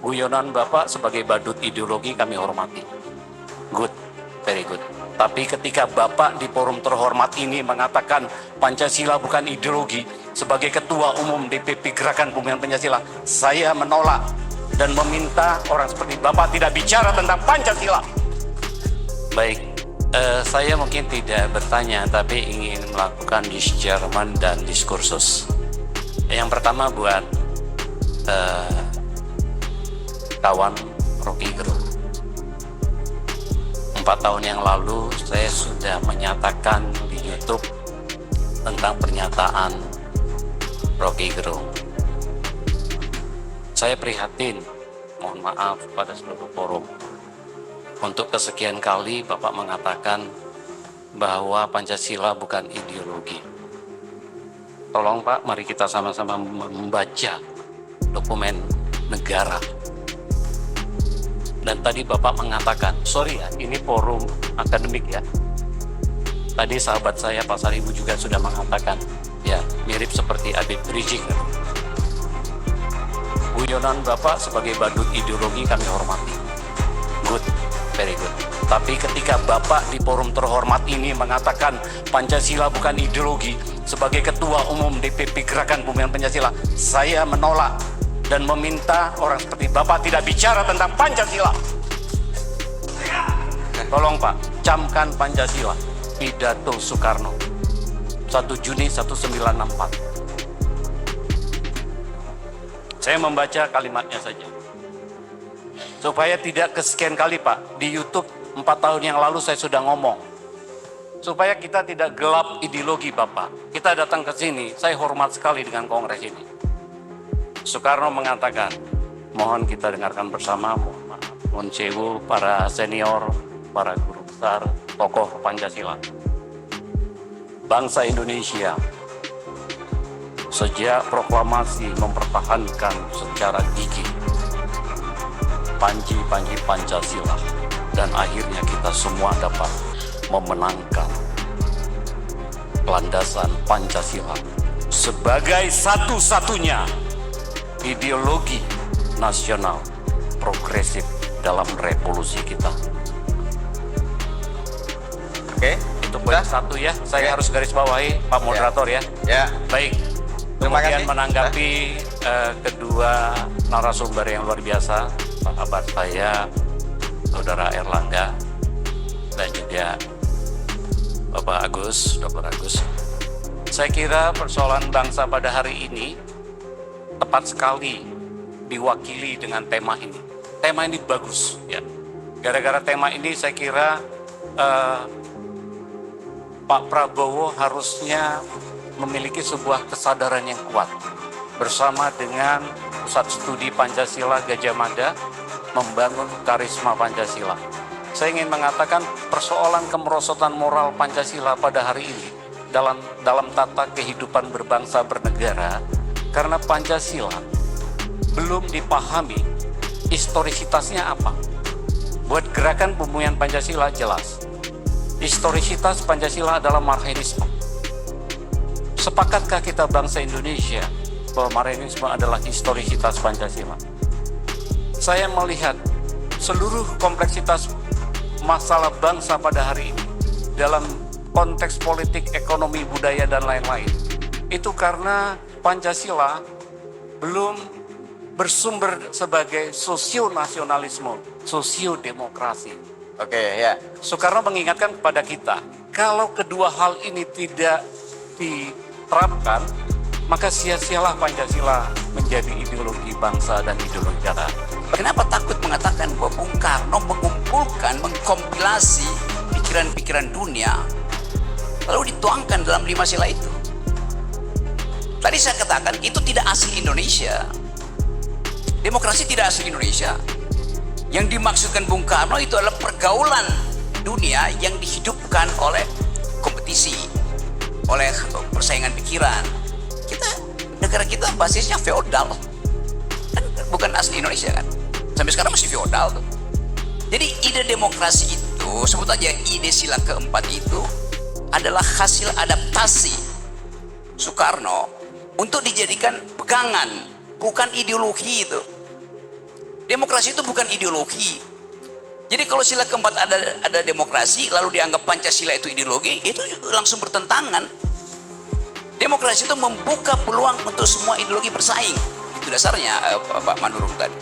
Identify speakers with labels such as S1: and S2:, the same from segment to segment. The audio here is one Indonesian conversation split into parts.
S1: Guyonan Bapak sebagai badut ideologi kami hormati. Good, very good. Tapi ketika Bapak di forum terhormat ini mengatakan Pancasila bukan ideologi, sebagai Ketua Umum DPP Gerakan Pembinaan Pancasila, saya menolak dan meminta orang seperti Bapak tidak bicara tentang Pancasila. Baik, saya mungkin tidak bertanya, tapi ingin melakukan discernment dan diskursus. Yang pertama buat kawan Rocky Gerung. 4 tahun yang lalu saya sudah menyatakan di YouTube tentang pernyataan Rocky Gerung. Saya prihatin, mohon maaf pada seluruh forum. Untuk kesekian kali Bapak mengatakan bahwa Pancasila bukan ideologi. Tolong Pak, mari kita sama-sama membaca dokumen negara. Dan tadi Bapak mengatakan, sorry ya, ini forum akademik ya. Tadi sahabat saya Pak Saribu juga sudah mengatakan, ya mirip seperti Habib Rizik. Guyonan Bapak sebagai badut ideologi kami hormati. Good, very good. Tapi ketika Bapak di forum terhormat ini mengatakan Pancasila bukan ideologi, sebagai Ketua Umum DPP Gerakan Pembinaan Pancasila, saya menolak dan meminta orang seperti Bapak tidak bicara tentang Pancasila. Tolong Pak, camkan Pancasila. Pidato Soekarno 1 Juni 1944. Saya membaca kalimatnya saja supaya tidak kesekian kali Pak. Di YouTube 4 tahun yang lalu saya sudah ngomong, supaya kita tidak gelap ideologi Bapak. Kita datang ke sini, saya hormat sekali dengan kongres ini. Soekarno mengatakan, mohon kita dengarkan bersama, mohon sewu para senior, para guru besar, tokoh Pancasila. Bangsa Indonesia sejak proklamasi mempertahankan secara gigih panji-panji Pancasila, dan akhirnya kita semua dapat memenangkan landasan Pancasila sebagai satu-satunya ideologi nasional progresif dalam revolusi kita.
S2: Oke,
S1: itu poin satu ya. Saya harus garis bawahi Pak Moderator ya.
S2: Ya.
S1: Baik. Kemudian menanggapi kedua narasumber yang luar biasa, sahabat saya, Saudara Erlangga, dan juga Bapak Agus, Dr. Agus. Saya kira persoalan bangsa pada hari ini tepat sekali diwakili dengan tema ini. Tema ini bagus ya. Gara-gara tema ini saya kira Pak Prabowo harusnya memiliki sebuah kesadaran yang kuat bersama dengan Pusat Studi Pancasila Gajah Mada membangun karisma Pancasila. Saya ingin mengatakan persoalan kemerosotan moral Pancasila pada hari ini dalam tata kehidupan berbangsa bernegara, karena Pancasila belum dipahami historisitasnya apa. Buat gerakan pembumian Pancasila jelas, historisitas Pancasila adalah marxisme. Sepakatkah kita bangsa Indonesia bahwa marxisme adalah historisitas Pancasila? Saya melihat seluruh kompleksitas masalah bangsa pada hari ini dalam konteks politik, ekonomi, budaya, dan lain-lain, itu karena Pancasila belum bersumber sebagai sosionasionalisme, sosiodemokrasi.
S2: Oke, ya.
S1: Soekarno mengingatkan kepada kita, kalau kedua hal ini tidak diterapkan, maka sia-sialah Pancasila menjadi ideologi bangsa dan ideologi negara.
S3: Kenapa takut mengatakan bahwa Bung Karno mengumpulkan, mengkompilasi pikiran-pikiran dunia, lalu dituangkan dalam 5 sila itu? Tadi saya katakan itu tidak asli Indonesia. Demokrasi tidak asli Indonesia. Yang dimaksudkan Bung Karno itu adalah pergaulan dunia yang dihidupkan oleh kompetisi, oleh persaingan pikiran. Negara kita basisnya feodal, kan bukan asli Indonesia kan. Sampai sekarang masih feodal tuh. Jadi ide demokrasi itu, sebut aja ide sila keempat itu adalah hasil adaptasi Soekarno untuk dijadikan pegangan, bukan ideologi itu. Demokrasi itu bukan ideologi. Jadi kalau sila keempat ada demokrasi, lalu dianggap Pancasila itu ideologi, itu langsung bertentangan. Demokrasi itu membuka peluang untuk semua ideologi bersaing. Itu dasarnya Pak Manurung tadi.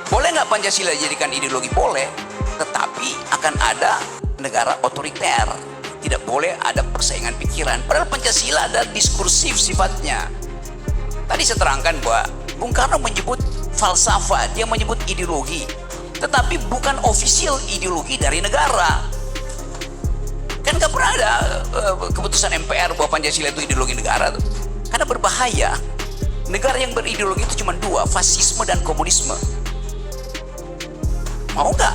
S3: Boleh nggak Pancasila dijadikan ideologi? Boleh, tetapi akan ada negara otoriter. Tidak boleh ada persaingan pikiran. Padahal Pancasila ada diskursif sifatnya. Tadi saya terangkan bahwa Bung Karno menyebut falsafah, dia menyebut ideologi, tetapi bukan official ideologi dari negara. Kan gak pernah ada keputusan MPR bahwa Pancasila itu ideologi negara tuh. Karena berbahaya. Negara yang berideologi itu cuma dua, fasisme dan komunisme. Mau nggak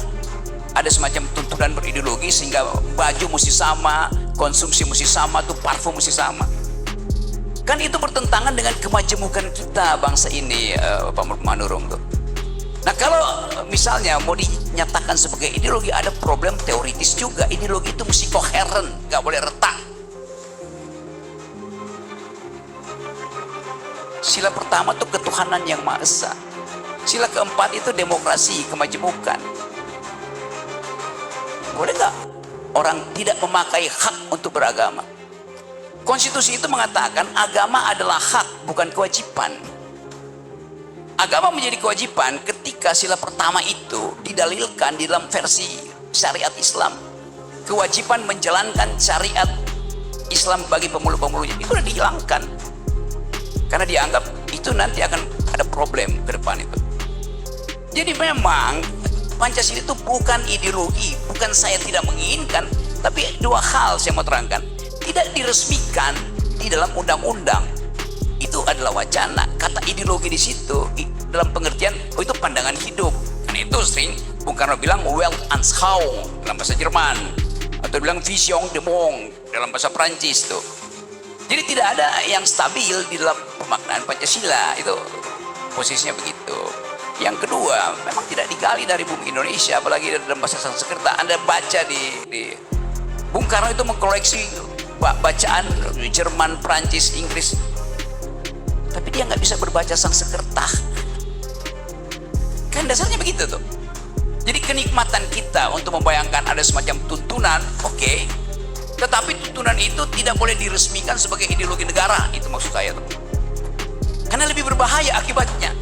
S3: ada semacam tuntunan berideologi sehingga baju mesti sama, konsumsi mesti sama, tuh parfum mesti sama. Kan itu bertentangan dengan kemajemukan kita bangsa ini, Pak Manurung tuh. Nah kalau misalnya mau dinyatakan sebagai ideologi, ada problem teoritis juga. Ideologi itu mesti koheren, nggak boleh retak. Sila pertama itu ketuhanan yang Maha Esa. Sila keempat itu demokrasi, kemajemukan. Boleh nggak orang tidak memakai hak untuk beragama? Konstitusi itu mengatakan agama adalah hak, bukan kewajiban. Agama menjadi kewajiban ketika sila pertama itu didalilkan di dalam versi syariat Islam. Kewajiban menjalankan syariat Islam bagi pemuluh-pemuluhnya itu sudah dihilangkan. Karena dianggap itu nanti akan ada problem ke depan itu. Jadi memang Pancasila itu bukan ideologi, bukan saya tidak menginginkan, tapi dua hal saya mau terangkan. Tidak diresmikan di dalam undang-undang, itu adalah wacana. Kata ideologi di situ dalam pengertian itu pandangan hidup. Karena itu sering Bung Karno bilang Weltanschauung dalam bahasa Jerman, atau bilang Vision de Monde dalam bahasa Prancis tuh. Jadi tidak ada yang stabil di dalam pemaknaan Pancasila, itu posisinya begitu. Yang kedua, memang tidak digali dari bumi Indonesia, apalagi dalam bahasa Sanskerta. Anda baca di Bung Karno itu mengkoleksi bacaan Jerman, Prancis, Inggris, tapi dia nggak bisa berbaca Sanskerta. Kan dasarnya begitu tuh. Jadi kenikmatan kita untuk membayangkan ada semacam tuntunan, oke, tetapi tuntunan itu tidak boleh diresmikan sebagai ideologi negara. Itu maksud saya tuh. Karena lebih berbahaya akibatnya.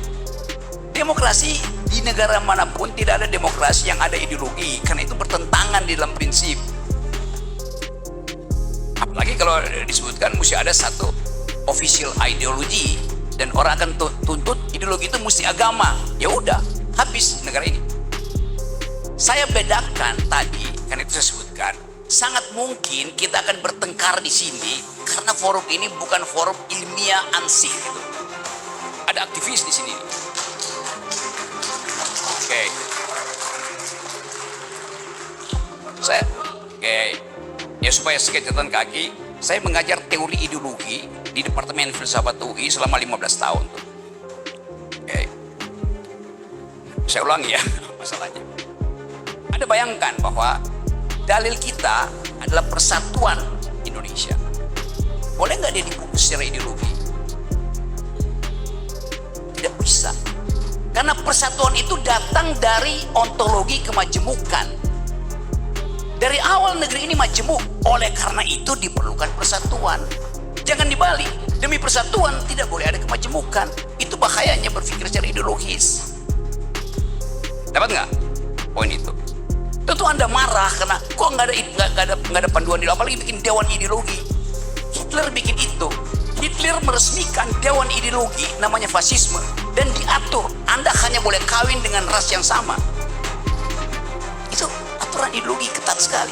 S3: Demokrasi di negara manapun tidak ada demokrasi yang ada ideologi, karena itu bertentangan di dalam prinsip. Apalagi kalau disebutkan mesti ada satu official ideologi dan orang akan tuntut ideologi itu mesti agama. Ya udah, habis negara ini. Saya bedakan tadi, kan itu saya sebutkan, sangat mungkin kita akan bertengkar di sini karena forum ini bukan forum ilmiah ansih gitu. Ada aktivis di sini. Oke. Ya supaya sedikit catatan kaki, saya mengajar teori ideologi di Departemen Filsafat UI selama 15 tahun. Oke. Saya ulangi ya masalahnya. Anda bayangkan bahwa dalil kita adalah persatuan Indonesia. Boleh nggak dia dibungkus secara ideologi? Tidak bisa. Karena persatuan itu datang dari ontologi kemajemukan. Dari awal negeri ini majemuk, oleh karena itu diperlukan persatuan. Jangan dibalik, demi persatuan tidak boleh ada kemajemukan. Itu bahayanya berpikir secara ideologis. Dapat nggak poin itu? Tentu Anda marah karena kok nggak ada panduan ideologi, apalagi bikin dewan ideologi. Hitler bikin itu. Hitler meresmikan dewan ideologi namanya fasisme dan diatur Anda hanya boleh kawin dengan ras yang sama. Itu aturan ideologi ketat sekali.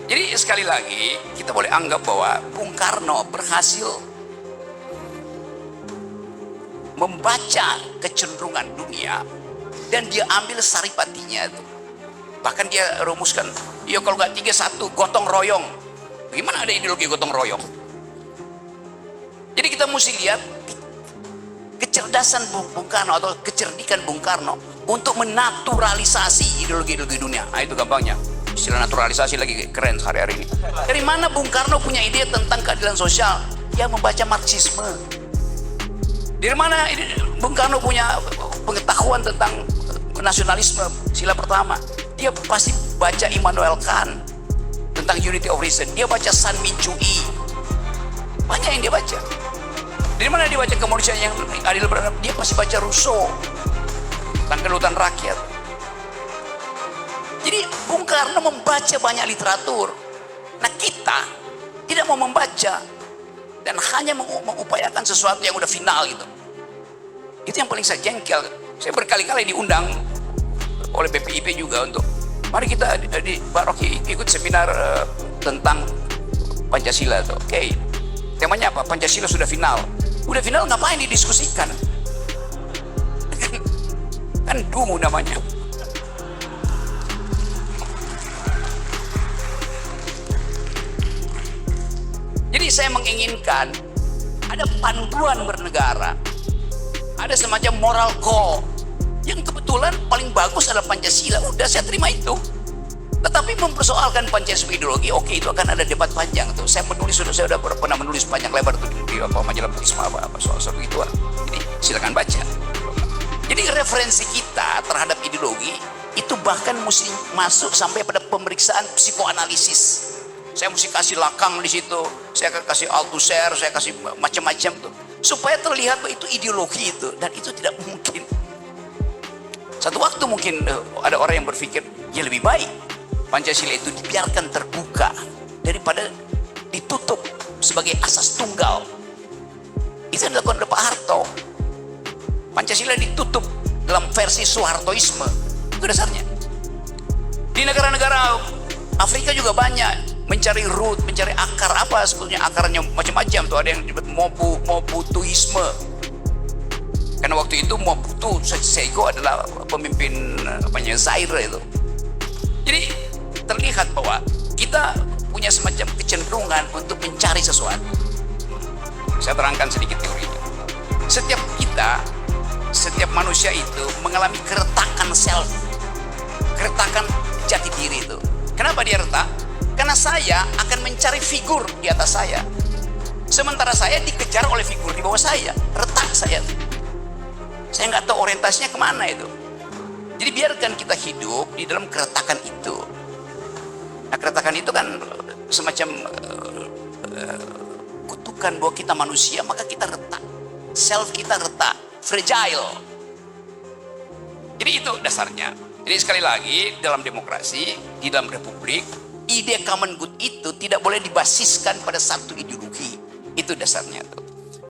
S3: Jadi sekali lagi kita boleh anggap bahwa Bung Karno berhasil membaca kecenderungan dunia dan dia ambil saripatinya itu. Bahkan dia rumuskan, ya kalau nggak 3-1 gotong royong. Gimana ada ideologi gotong royong? Jadi kita mesti lihat kecerdasan Bung Karno atau kecerdikan Bung Karno untuk menaturalisasi ideologi-ideologi dunia. Nah itu gampangnya. Istilah naturalisasi lagi keren hari-hari ini. Dari mana Bung Karno punya ide tentang keadilan sosial? Dia membaca Marxisme. Dari mana Bung Karno punya pengetahuan tentang nasionalisme sila pertama? Dia pasti baca Immanuel Kant tentang unity of reason. Dia baca San Min Choo Yi. Banyak yang dia baca. Dari mana dia baca kemanusiaan yang adil beradab? Dia pasti baca Rousseau tentang kedaulatan rakyat. Jadi Bung Karno membaca banyak literatur. Nah, kita tidak mau membaca dan hanya mengupayakan sesuatu yang udah final gitu. Itu yang paling saya jengkel. Saya berkali-kali diundang oleh BPIP juga untuk mari kita di Pak Rocky ikut seminar tentang Pancasila tuh. Oke. Temanya apa? Pancasila sudah final. Udah final ngapain didiskusikan? Kan dungu namanya. Jadi saya menginginkan ada panduan bernegara, ada semacam moral code yang kebetulan paling bagus adalah Pancasila. Udah, saya terima itu. Tetapi mempersoalkan Pancasila sebagai ideologi, oke, itu akan ada debat panjang tuh. Saya udah pernah menulis panjang lebar tuh di majalah Prisma apa soal begituan. Jadi silakan baca. Jadi referensi kita terhadap ideologi itu bahkan mesti masuk sampai pada pemeriksaan psikoanalisis. Saya mesti kasih Lacan di situ, saya akan kasih Althusser, saya kasih macam-macam tuh, supaya terlihat bahwa itu ideologi itu, dan itu tidak mungkin. Satu waktu mungkin ada orang yang berpikir, ya lebih baik Pancasila itu dibiarkan terbuka daripada ditutup sebagai asas tunggal. Itu yang dilakukan oleh Pak Harto. Pancasila ditutup dalam versi Soehartoisme, itu dasarnya. Di negara-negara Afrika juga banyak mencari root, mencari akar. Apa sebetulnya akarnya? Macam-macam tuh, ada yang disebut Mobutuisme. Karena waktu itu Mobutu Seko adalah pemimpin Zaire itu. Jadi terlihat bahwa kita punya semacam kecenderungan untuk mencari sesuatu. Saya terangkan sedikit teorinya. Setiap manusia itu mengalami keretakan self, keretakan jati diri itu. Kenapa dia retak? Karena saya akan mencari figur di atas saya, sementara saya dikejar oleh figur di bawah saya. Retak saya. Saya nggak tahu orientasinya kemana itu. Jadi biarkan kita hidup di dalam keretakan itu. Nah, keretakan itu kan semacam kutukan bahwa kita manusia, maka kita retak. Self kita retak, fragile. Jadi itu dasarnya. Jadi sekali lagi, dalam demokrasi, di dalam republik, ide common good itu tidak boleh dibasiskan pada satu ideologi. Itu dasarnya tuh.